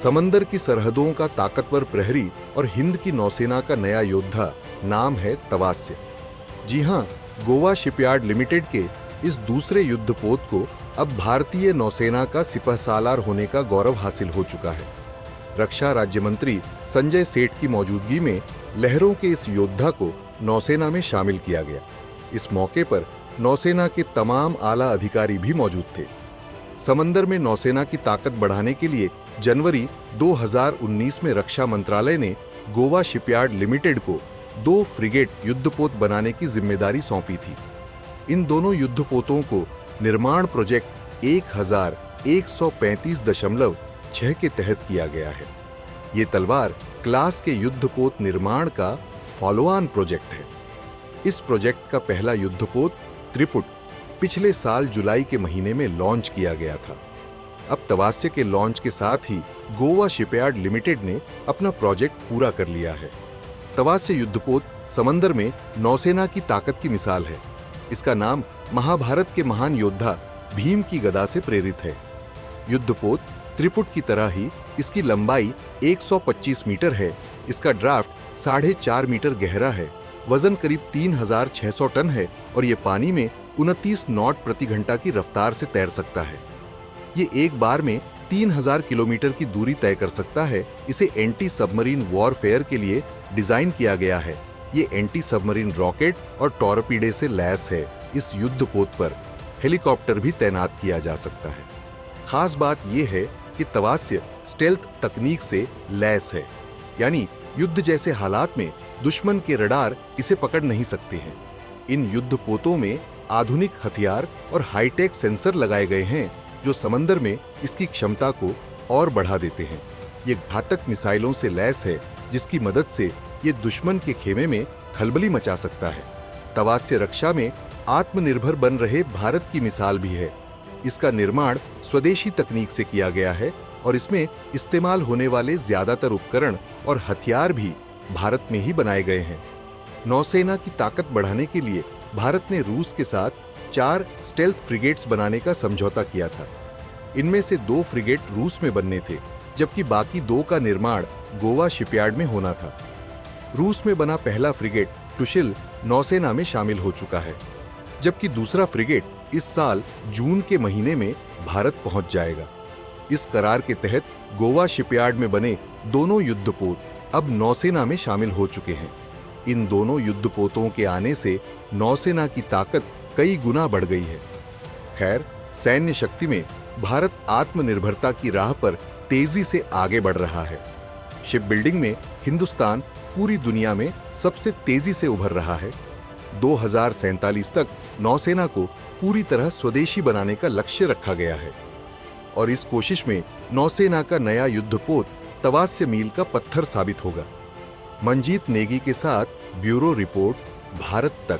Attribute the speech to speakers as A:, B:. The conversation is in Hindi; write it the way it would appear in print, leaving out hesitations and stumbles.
A: समंदर की सरहदों का ताकतवर प्रहरी और हिंद की नौसेना का नया योद्धा नाम है तवास्य। जी हां, गोवा शिपयार्ड लिमिटेड के इस दूसरे युद्धपोत को अब भारतीय नौसेना का सिपहसालार होने का गौरव हासिल हो चुका है। रक्षा राज्य मंत्री संजय सेठ की मौजूदगी में लहरों के इस योद्धा को नौसेना में शामिल किया गया। इस मौके पर नौसेना के तमाम आला अधिकारी भी मौजूद थे। समंदर में नौसेना की ताकत बढ़ाने के लिए जनवरी 2019 में रक्षा मंत्रालय ने गोवा शिपयार्ड लिमिटेड को 2 फ्रिगेट युद्धपोत बनाने की जिम्मेदारी सौंपी थी। इन दोनों युद्धपोतों को निर्माण प्रोजेक्ट 1135.6 के तहत किया गया है। ये तलवार क्लास के युद्धपोत निर्माण का फॉलो-ऑन प्रोजेक्ट है। इस प्रोजेक्ट का पहला युद्धपोत त्रिपुट पिछले साल जुलाई के महीने में लॉन्च किया गया था। अब तवास्य के लॉन्च के साथ ही गोवा शिपयार्ड लिमिटेड ने अपना प्रोजेक्ट पूरा कर लिया है। तवास्य युद्धपोत समंदर में नौसेना की ताकत की मिसाल है। इसका नाम महाभारत के महान योद्धा भीम की गदा से प्रेरित है। युद्धपोत त्रिपुट की तरह ही इसकी लंबाई 125 मीटर है। इसका ड्राफ्ट 4.5 मीटर गहरा है, वजन करीब 3600 टन है और ये पानी में 29 नॉट प्रति घंटा की रफ्तार से तैर सकता है। ये एक बार में 3000 किलोमीटर की दूरी तय कर सकता है। इसे एंटी सबमरीन वॉरफेयर के लिए डिजाइन किया गया है। ये एंटी सबमरीन रॉकेट और टॉरपीडे से लैस है। इस युद्धपोत पर हेलीकॉप्टर भी तैनात किया जा सकता है। खास बात यह है कि तवास्य स्टेल्थ तकनीक से लैस है, यानी युद्ध जैसे हालात में दुश्मन के रडार इसे पकड़ नहीं सकते हैं। इन युद्धपोतों में आधुनिक हथियार और हाईटेक सेंसर लगाए गए हैं जो समंदर में इसकी क्षमता को और बढ़ा देते हैं। ये घातक मिसाइलों से लैस है जिसकी मदद से ये दुश्मन के खेमे में खलबली मचा सकता है। तवास्य रक्षा में आत्मनिर्भर बन रहे भारत की मिसाल भी है। इसका निर्माण स्वदेशी तकनीक से किया गया है और इसमें इस्तेमाल होने वाले ज्यादातर उपकरण और हथियार भी भारत में ही बनाए गए हैं। नौसेना की ताकत बढ़ाने के लिए भारत ने रूस के साथ 4 स्टेल्थ फ्रिगेट्स बनाने का समझौता किया था। इनमें से 2 फ्रिगेट रूस में बनने थे, जबकि बाकी 2 का निर्माण गोवा शिपयार्ड में होना था। रूस में बना पहला फ्रिगेट टुशिल नौसेना में शामिल हो चुका है, जबकि दूसरा फ्रिगेट इस साल जून के महीने में भारत पहुंच जाएगा। इस करार के तहत गोवा शिपयार्ड में बने दोनों युद्धपोत अब नौसेना में शामिल हो चुके हैं। इन दोनों युद्धपोतों के आने से नौसेना की ताकत कई गुना बढ़ गई है। खैर, सैन्य शक्ति में भारत आत्मनिर्भरता की राह पर तेजी से आगे बढ़ रहा है। शिप बिल्डिंग में हिंदुस्तान पूरी दुनिया में सबसे तेजी से उभर रहा है। 2047 तक नौसेना को पूरी तरह स्वदेशी बनाने का लक्ष्य रखा गया है और इस कोशिश में नौसेना का नया युद्धपोत तवास्य मील का पत्थर साबित होगा। मंजीत नेगी के साथ ब्यूरो रिपोर्ट, भारत तक।